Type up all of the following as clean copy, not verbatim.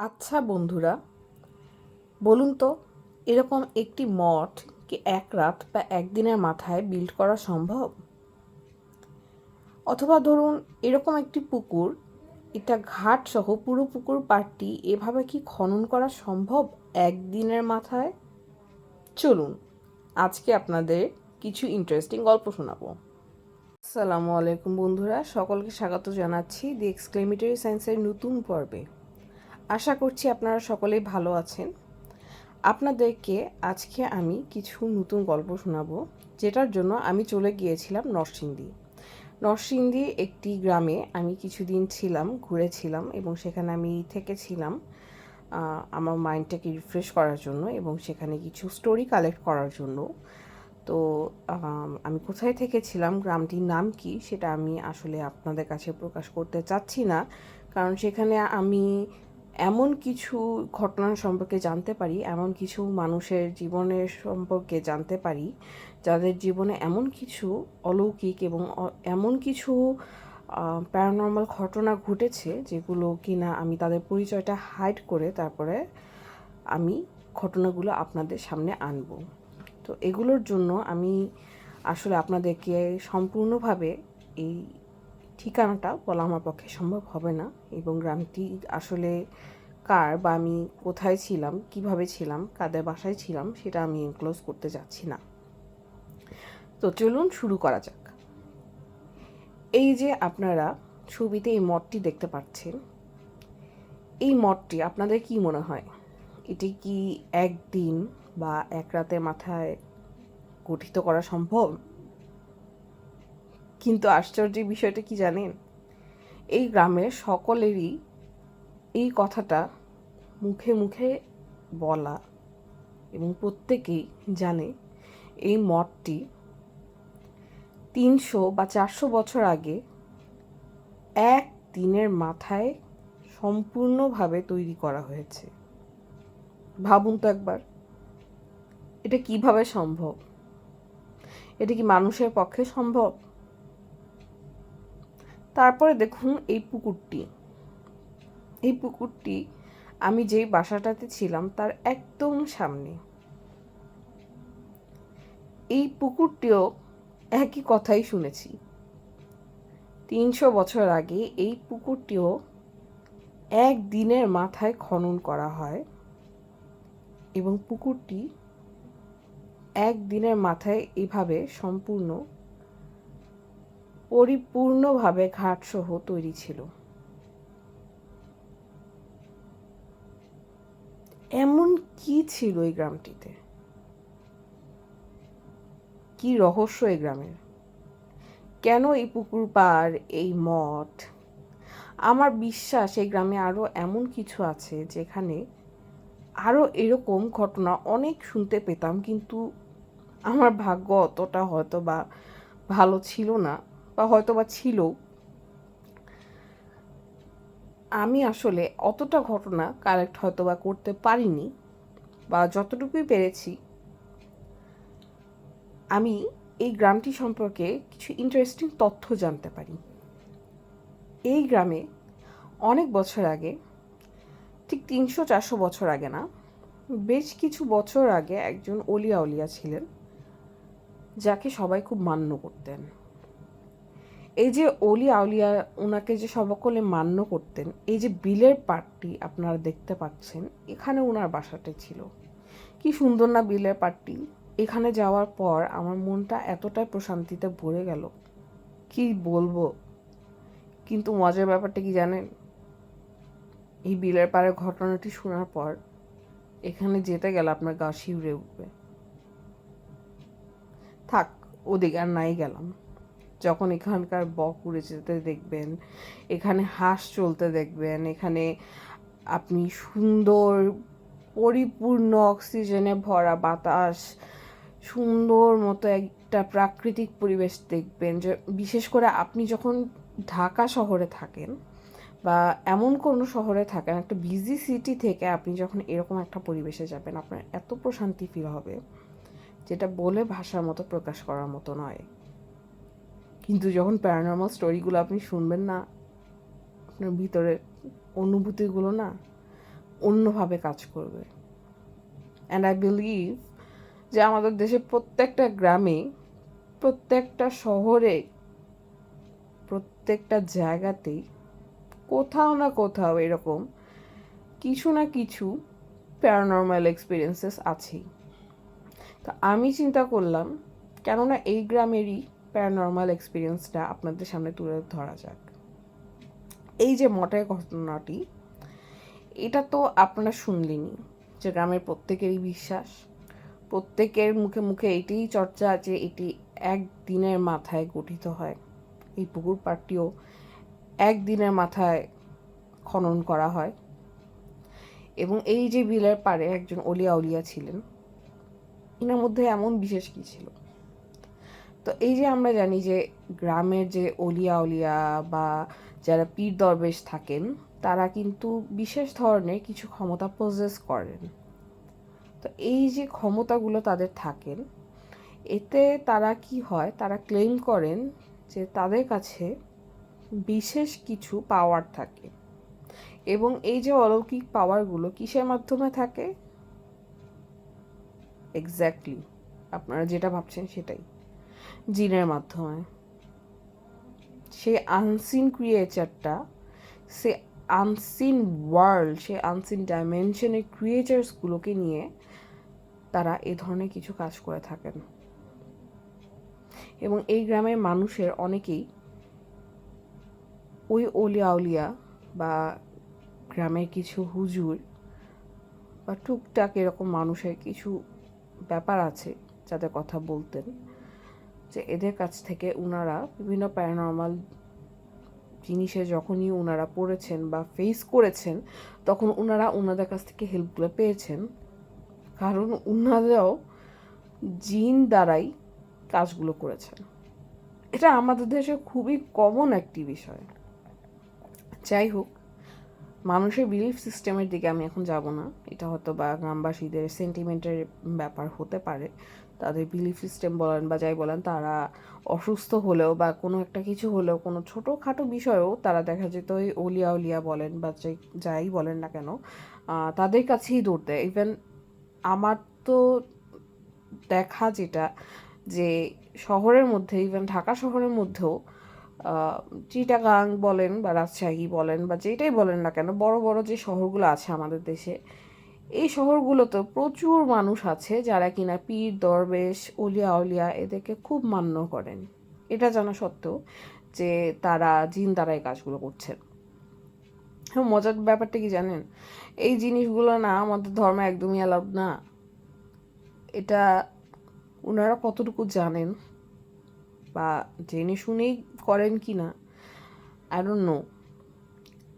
আচ্ছা বন্ধুরা, বলুন তো, এরকম একটি মঠ কি এক রাত বা একদিনের মাথায় বিল্ড করা সম্ভব? অথবা ধরুন, এরকম একটি পুকুর, এটা ঘাট সহ পুরো পুকুর পাড়টি এভাবে কি খনন করা সম্ভব একদিনের মাথায়? চলুন আজকে আপনাদের কিছু ইন্টারেস্টিং গল্প শোনাবো। আসসালামু আলাইকুম বন্ধুরা, সকলকে স্বাগত জানাচ্ছি দি এক্সক্লেমেটরি সায়েন্সের নতুন পর্বে। আশা করছি আপনারা সকলেই ভালো আছেন। আপনাদেরকে আজকে আমি কিছু নতুন গল্প শোনাবো, যেটার জন্য আমি চলে গিয়েছিলাম নরসিংদী। নরসিংদীর একটি গ্রামে আমি কিছুদিন ছিলাম, ঘুরেছিলাম এবং সেখানে আমি থেকেছিলাম আমার মাইন্ডটাকে রিফ্রেশ করার জন্য এবং সেখানে কিছু স্টোরি কালেক্ট করার জন্য। তো আমি কোথায় থেকেছিলাম, গ্রামটির নাম কি, সেটা আমি আসলে আপনাদের কাছে প্রকাশ করতে চাচ্ছি না, কারণ সেখানে আমি এমন কিছু ঘটনার সম্পর্কে জানতে পারি, এমন কিছু মানুষের জীবনের সম্পর্কে জানতে পারি যাদের জীবনে এমন কিছু অলৌকিক এবং এমন কিছু প্যারানর্মাল ঘটনা ঘটেছে যেগুলো কিনা আমি তাদের পরিচয়টা হাইড করে তারপরে আমি ঘটনাগুলো আপনাদের সামনে আনবো। তো এগুলোর জন্য আমি আসলে আপনাদেরকে সম্পূর্ণভাবে এই ঠিকানাটা বলা আমার পক্ষে সম্ভব হবে না, এবং গ্রামটি আসলে কার বা আমি কোথায় ছিলাম, কিভাবে ছিলাম, কাদের বাসায় ছিলাম, সেটা আমি এনক্লোজ করতে যাচ্ছি না। তো চলুন শুরু করা যাক। এই যে আপনারা ছবিতে এই মঠটি দেখতে পাচ্ছেন, এই মঠটি আপনাদের কি মনে হয়, এটি কি একদিন বা এক রাতের মাথায় গঠিত করা সম্ভব? কিন্তু আশ্চর্যের বিষয়টা কি জানেন, এই গ্রামের সকলেরই এই কথাটা মুখে মুখে বলা এবং প্রত্যেকেই জানে এই মঠটি 300 বা 400 বছর আগে এক দিনের মাথায় সম্পূর্ণভাবে তৈরি করা হয়েছে। ভাবুন তো একবার, এটা কিভাবে সম্ভব? এটা কি মানুষের পক্ষে সম্ভব? তারপরে দেখুন এই পুকুরটি আমি যেই বাসাটাতে ছিলাম তার একদম সামনে। এই পুকুরটিও একই কথাই শুনেছি, 300 বছর আগে এই পুকুরটিও এক দিনের মাথায় খনন করা হয় এবং পুকুরটি এক দিনের মাথায় এভাবে পরিপূর্ণভাবে ঘাটসহ তৈরি ছিল। এমন কি ছিল এই গ্রামটিতে? কি রহস্য এই গ্রামের? কেন এই পুকুর পাড়, এই মঠ? আমার বিশ্বাস এই গ্রামে আরো এমন কিছু আছে যেখানে আরো এরকম ঘটনা অনেক শুনতে পেতাম, কিন্তু আমার ভাগ্য অতটা হয়তো বা ভালো ছিল না, বা হয়তো বা ছিল। আমি আসলে অতটা ঘটনা কালেক্ট হয়তো বা করতে পারিনি, বা যতটুকুই পেরেছি আমি এই গ্রামটি সম্পর্কে কিছু ইন্টারেস্টিং তথ্য জানতে পারি। এই গ্রামে অনেক বছর আগে, ঠিক 300-400 বছর আগে না, বেশ কিছু বছর আগে একজন অলিয়া ছিলেন যাকে সবাই খুব মান্য করতেন। এই যে আউলিয়া, ওনাকে যে সকলে মান্য করতেন, এই যে বিলের পাড়টি আপনারা দেখতে পাচ্ছেন, এখানে ওনার বাসাটা ছিল। কি সুন্দর না বিলের পাড়টি! এখানে যাওয়ার পর আমার মনটা এতটাই প্রশান্তিতে ভরে গেল, কি বলবো। কিন্তু মজার ব্যাপারটা কি জানেন, এই বিলের পাড়ের ঘটনাটি শোনার পর এখানে যেতে গেলে আপনার গা শিউরে উঠবে। থাক, ওদিকে আর নাই গেলাম। যখন এখানকার বক উড়ে যেতে দেখবেন, এখানে হাঁস চলতে দেখবেন, এখানে আপনি সুন্দর পরিপূর্ণ অক্সিজেনে ভরা বাতাস, সুন্দর মতো একটা প্রাকৃতিক পরিবেশ দেখবেন, যে বিশেষ করে আপনি যখন ঢাকা শহরে থাকেন বা এমন কোনো শহরে থাকেন, একটা বিজি সিটি থেকে আপনি যখন এরকম একটা পরিবেশে যাবেন, আপনার এত প্রশান্তি ফিল হবে যেটা বলে ভাষার মতো প্রকাশ করার মতো নয়। কিন্তু যখন প্যারানর্মাল স্টোরিগুলো আপনি শুনবেন না, আপনার ভিতরের অনুভূতিগুলো না অন্যভাবে কাজ করবে। অ্যান্ড আই বিলিভ যে আমাদের দেশের প্রত্যেকটা গ্রামে, প্রত্যেকটা শহরে, প্রত্যেকটা জায়গাতেই কোথাও না কোথাও এরকম কিছু না কিছু প্যারানর্মাল এক্সপিরিয়েন্সেস আছেই। তো আমি চিন্তা করলাম কেননা এই গ্রামেরই প্যারানর্মাল এক্সপিরিয়েন্সটা আপনাদের সামনে তুলে ধরা যাক। এই যে মটের ঘটনাটি, এটা তো আপনারা শুনলেনই যে গ্রামের প্রত্যেকেরই বিশ্বাস, প্রত্যেকের মুখে মুখে এটিই চর্চা যে এটি একদিনের মাথায় গঠিত হয়। এই পুকুর পাড়টিও একদিনের মাথায় খনন করা হয়। এবং এই যে বিলের পাড়ে একজন অলিয়া উলিয়া ছিলেন, এনার মধ্যে এমন বিশেষ কী ছিল? তো এই যে আমরা জানি যে গ্রামের যে অলিয়া উলিয়া বা যারা পীর দরবেশ থাকেন, তারা কিন্তু বিশেষ ধরনের কিছু ক্ষমতা পজেস করেন। তো এই যে ক্ষমতাগুলো তাদের থাকেন, এতে তারা কি হয়, তারা ক্লেম করেন যে তাদের কাছে বিশেষ কিছু পাওয়ার থাকে। এবং এই যে অলৌকিক পাওয়ারগুলো কিসের মাধ্যমে থাকে? এক্স্যাক্টলি আপনারা যেটা ভাবছেন সেটাই, জিনের মাধ্যমে। সেই আনসিন ক্রিয়েচারটা, সে আনসিন ওয়ার্ল্ড, সে আনসিন ডাইমেনশনের ক্রিয়েচার্সগুলোকে নিয়ে তারা এ ধরনের কিছু কাজ করে থাকেন। এবং এই গ্রামের মানুষের অনেকেই ওই অলিয়া উলিয়া বা গ্রামের কিছু হুজুর বা টুকটাক এরকম মানুষের কিছু ব্যাপার আছে যাদের কথা বলতেন, যে এদের কাছ থেকে ওনারা বিভিন্ন প্যারানর্মাল জিনিসে যখনই ওনারা পড়েছেন বা ফেস করেছেন, তখন ওনারা ওনাদের কাছ থেকে হেল্পগুলো পেয়েছেন, কারণ ওনারাও জিন দ্বারাই কাজগুলো করেছেন। এটা আমাদের দেশে খুবই কমন একটি বিষয়। যাই হোক, মানুষের বিলিফ সিস্টেমের দিকে আমি এখন যাব না। এটা হয়তো বা গ্রামবাসীদের সেন্টিমেন্টের ব্যাপার হতে পারে। তাদের বিলিফ সিস্টেম বলেন বা যাই বলেন, তারা অসুস্থ হলেও বা কোনো একটা কিছু হলেও, কোনো ছোটোখাটো বিষয়েও তারা দেখা যেত ওই অলিয়া উলিয়া বলেন বা যাই বলেন না কেন, তাদের কাছেই দৌড় দেয়। ইভেন আমার তো দেখা যেটা, যে শহরের মধ্যে, ইভেন ঢাকা শহরের মধ্যেও চিটাগাং বলেন বা রাজশাহী বলেন বা যেটাই বলেন না কেন, বড় বড় যে শহরগুলো আছে আমাদের দেশে, এই শহরগুলোতে প্রচুর মানুষ আছে যারা কিনা পীর দরবেশ অলিয়া উলিয়া এদেরকে খুব মান্য করেন, এটা জানা সত্ত্বেও যে তারা জিন দ্বারা এই কাজগুলো করছেন। হ্যাঁ, মজার ব্যাপারটা কি জানেন? এই জিনিসগুলো না আমাদের ধর্মে একদমই অ্যালাউড না। এটা ওনারা কতটুকু জানেন বা জেনে শুনেই করেন কি না, আই ডোন্ট নো।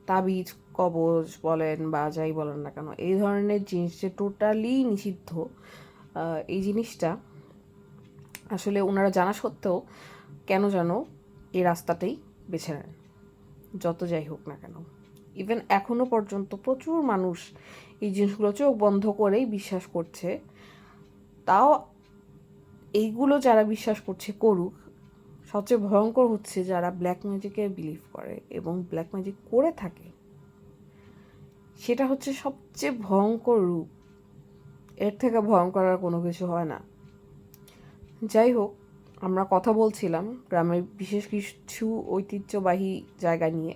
তাবিজ কবজ বলেন বা যাই বলেন না কেন, এই ধরনের জিনিস যে টোটালি নিষিদ্ধ, এই জিনিসটা আসলে ওনারা জানা সত্ত্বেও কেন যেন এই রাস্তাটাই বেছে নেন, যত যাই হোক না কেন। ইভেন এখনও পর্যন্ত প্রচুর মানুষ এই জিনিসগুলো চোখ বন্ধ করেই বিশ্বাস করছে। তাও এইগুলো যারা বিশ্বাস করছে করুক, সবচেয়ে ভয়ঙ্কর হচ্ছে যারা ব্ল্যাক ম্যাজিকে বিলিভ করে এবং ব্ল্যাক ম্যাজিক করে থাকে, সেটা হচ্ছে সবচেয়ে ভয়ঙ্কর রূপ। এর থেকে ভয়ঙ্কর আর কোনো কিছু হয় না। যাই হোক, আমরা কথা বলছিলাম গ্রামের বিশেষ কিছু ঐতিহ্যবাহী জায়গা নিয়ে।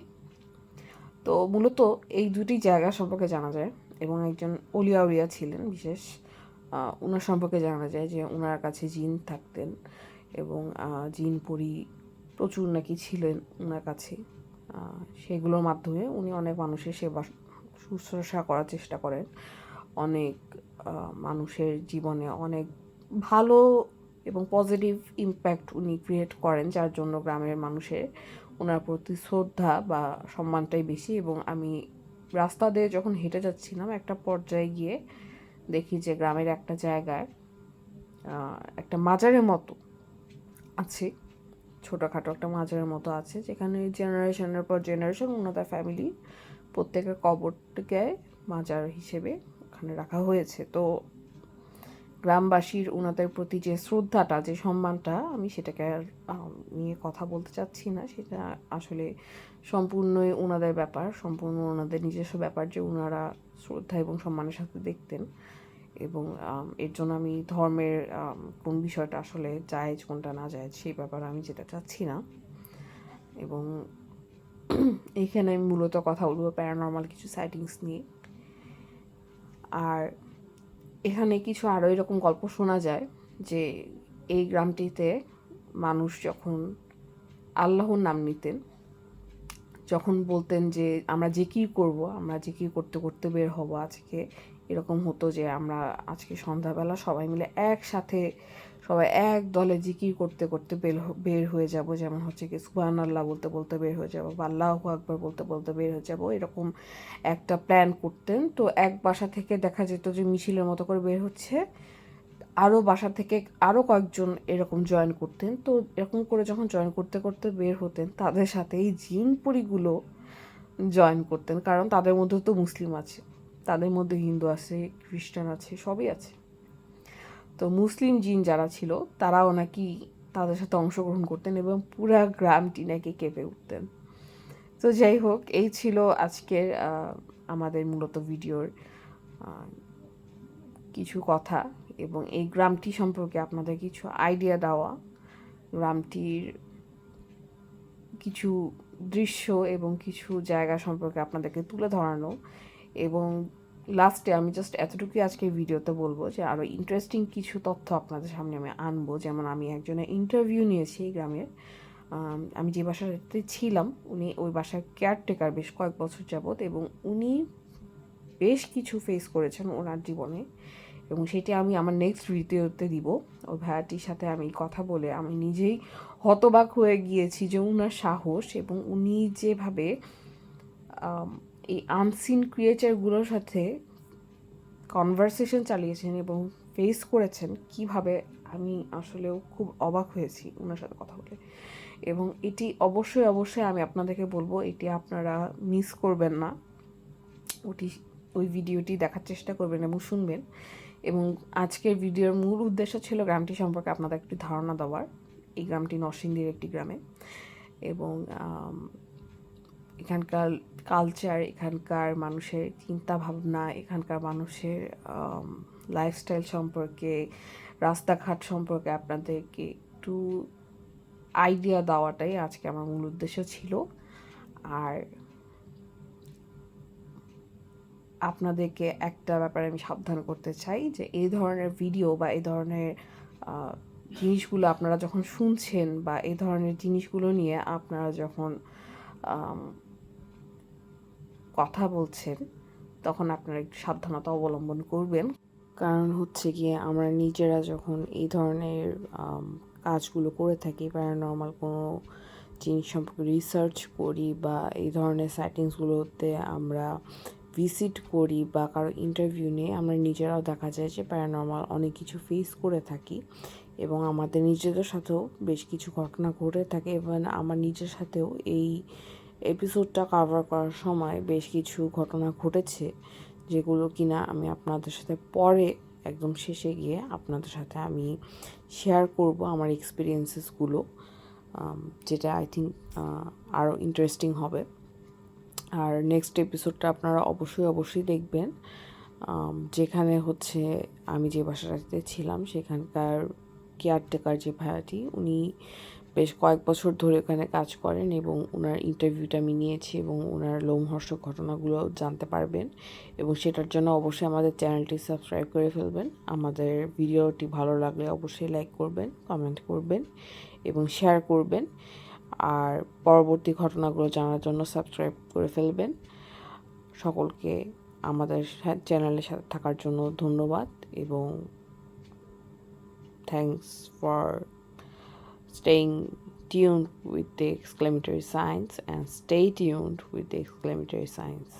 তো মূলত এই দুটি জায়গা সম্পর্কে জানা যায় এবং একজন অলিয়া উলিয়া ছিলেন বিশেষ, ওনার সম্পর্কে জানা যায় যে ওনার কাছে জিন থাকতেন এবং জিন পরি প্রচুর নাকি ছিলেন ওনার কাছে। সেগুলোর মাধ্যমে উনি অনেক মানুষের সেবা শুশ্রূষা করার চেষ্টা করেন, অনেক মানুষের জীবনে অনেক ভালো এবং পজিটিভ ইম্প্যাক্ট উনি ক্রিয়েট করেন, যার জন্য গ্রামের মানুষের ওনার প্রতি শ্রদ্ধা বা সম্মানটাই বেশি। এবং আমি রাস্তা দিয়ে যখন হেঁটে যাচ্ছিলাম, একটা পর্যায়ে গিয়ে দেখি যে গ্রামের একটা জায়গায় একটা মাজারের মতো আছে, ছোটোখাটো একটা মাজারের মতো আছে, যেখানে জেনারেশনের পর জেনারেশন ওনাদের ফ্যামিলি প্রত্যেকের কবরটাকে মাজার হিসেবে ওখানে রাখা হয়েছে। তো গ্রামবাসীর ওনাদের প্রতি যে শ্রদ্ধাটা, যে সম্মানটা, আমি সেটাকে আর নিয়ে কথা বলতে চাচ্ছি না। সেটা আসলে সম্পূর্ণই ওনাদের ব্যাপার, সম্পূর্ণ ওনাদের নিজস্ব ব্যাপার যে ওনারা শ্রদ্ধা এবং সম্মানের সাথে দেখতেন। এবং এর জন্য আমি ধর্মের কোন বিষয়টা আসলে জায়েজ কোনটা না জায়েজ সেই ব্যাপারে আমি যেটা চাচ্ছি না। এবং এইখানে আমি মূলত কথা বলবো প্যারানর্মাল কিছু সাইটিংস নিয়ে। আর এখানে কিছু আরও এরকম গল্প শোনা যায় যে এই গ্রামটিতে মানুষ যখন আল্লাহর নাম নিতেন, যখন বলতেন যে আমরা জিকির করব, আমরা জিকির করতে করতে বের হব আজকে, এরকম হতো যে আমরা আজকে সন্ধ্যাবেলা সবাই মিলে একসাথে সবাই এক দলে জিকির করতে করতে বের হয়ে যাব, যেমন হচ্ছে কি সুবহানাল্লাহ বলতে বলতে বের হয়ে যাব বা আল্লাহু আকবার বলতে বলতে বের হয়ে যাব, এরকম একটা প্ল্যান করতেন। তো এক বাসা থেকে দেখা যেত যে মিছিলের মতো করে বের হচ্ছে, আরও বাসা থেকে আরও কয়েকজন এরকম জয়েন করতেন। তো এরকম করে যখন জয়েন করতে করতে বের হতেন, তাদের সাথে এই জিন পরিগুলো জয়েন করতেন, কারণ তাদের মধ্যে তো মুসলিম আছে, তাদের মধ্যে হিন্দু আছে, খ্রিস্টান আছে, সবই আছে। তো মুসলিম জিন যারা ছিল তারাও নাকি তাদের সাথে অংশগ্রহণ করতেন এবং পুরা গ্রামটি নাকি কেঁপে উঠতেন। তো যাই হোক, এই ছিল আজকের আমাদের মূলত ভিডিওর কিছু কথা এবং এই গ্রামটি সম্পর্কে আপনাদের কিছু আইডিয়া দেওয়া, গ্রামটির কিছু দৃশ্য এবং কিছু জায়গা সম্পর্কে আপনাদেরকে তুলে ধরানো। এবং লাস্টে আমি জাস্ট এতটুকুই আজকের ভিডিওতে বলবো যে আরও ইন্টারেস্টিং কিছু তথ্য আপনাদের সামনে আমি আনবো। যেমন আমি একজনের ইন্টারভিউ নিয়েছি এই গ্রামের, আমি যে বাসাতে ছিলাম উনি ওই বাসার কেয়ারটেকার বেশ কয়েক বছর যাবৎ, এবং উনি বেশ কিছু ফেস করেছেন ওনার জীবনে, এবং সেটি আমি আমার নেক্সট ভিডিওতে দিব। ওই ভাইয়াটির সাথে আমি কথা বলে আমি নিজেই হতবাক হয়ে গিয়েছি যে উনার সাহস, এবং উনি যেভাবে এই আনসিন ক্রিয়েচারগুলোর সাথে কনভারসেশন চালিয়েছেন এবং ফেস করেছেন কিভাবে, আমি আসলেও খুব অবাক হয়েছি ওনার সাথে কথা বলে। এবং এটি অবশ্যই অবশ্যই আমি আপনাদেরকে বলবো, এটি আপনারা মিস করবেন না। ওই ভিডিওটি দেখার চেষ্টা করবেন এবং শুনবেন। এবং আজকের ভিডিওর মূল উদ্দেশ্য ছিল গ্রামটি সম্পর্কে আপনাদের একটি ধারণা দেওয়ার। এই গ্রামটি নরসিংদীর একটি গ্রামে, এবং এখানকার কালচার, এখানকার মানুষের চিন্তা ভাবনা, এখানকার মানুষের লাইফস্টাইল সম্পর্কে, রাস্তাঘাট সম্পর্কে আপনাদেরকে একটু আইডিয়া দেওয়াটাই আজকে আমার মূল উদ্দেশ্য ছিল। আর আপনাদেরকে একটা ব্যাপারে আমি সাবধান করতে চাই যে এই ধরনের ভিডিও বা এই ধরনের জিনিসগুলো আপনারা যখন শুনছেন বা এই ধরনের জিনিসগুলো নিয়ে আপনারা যখন কথা বলছেন, তখন আপনারা একটু সাবধানতা অবলম্বন করবেন। কারণ হচ্ছে গিয়ে আমরা নিজেরা যখন এই ধরনের কাজগুলো করে থাকি, প্যারানর্মাল কোনো জিনিস সম্পর্কে রিসার্চ করি বা এই ধরনের সাইটিংসগুলোতে আমরা ভিজিট করি বা কারো ইন্টারভিউ নিয়ে, আমরা নিজেরাও দেখা যায় যে প্যারানর্মাল অনেক কিছু ফেস করে থাকি, এবং আমাদের নিজেদের সাথেও বেশ কিছু ঘটনা ঘটে থাকে। এবং আমার নিজের সাথেও এই এপিসোডটা কভার করার সময় বেশ কিছু ঘটনা ঘটেছে, যেগুলো কিনা আমি আপনাদের সাথে পরে একদম শেষে গিয়ে আপনাদের সাথে আমি শেয়ার করব আমার এক্সপিরিয়েন্সেসগুলো, যেটা আই থিঙ্ক আরও ইন্টারেস্টিং হবে। আর নেক্সট এপিসোডটা আপনারা অবশ্যই অবশ্যই দেখবেন, যেখানে হচ্ছে আমি যে বাসাটাতে ছিলাম সেখানকার কেয়ারটেকার যে ভাইয়াটি, উনি বেশ কয়েক বছর ধরে ওখানে কাজ করেন, এবং ওনার ইন্টারভিউটা আমি নিয়েছি এবং ওনার লোমহর্ষক ঘটনাগুলো জানতে পারবেন। এবং সেটার জন্য অবশ্যই আমাদের চ্যানেলটি সাবস্ক্রাইব করে ফেলবেন। আমাদের ভিডিওটি ভালো লাগলে অবশ্যই লাইক করবেন, কমেন্ট করবেন এবং শেয়ার করবেন। আর পরবর্তী ঘটনাগুলো জানার জন্য সাবস্ক্রাইব করে ফেলবেন। সকলকে আমাদের চ্যানেলের সাথে থাকার জন্য ধন্যবাদ, এবং thanks for staying tuned with the exclamatory signs, and stay tuned with the exclamatory signs.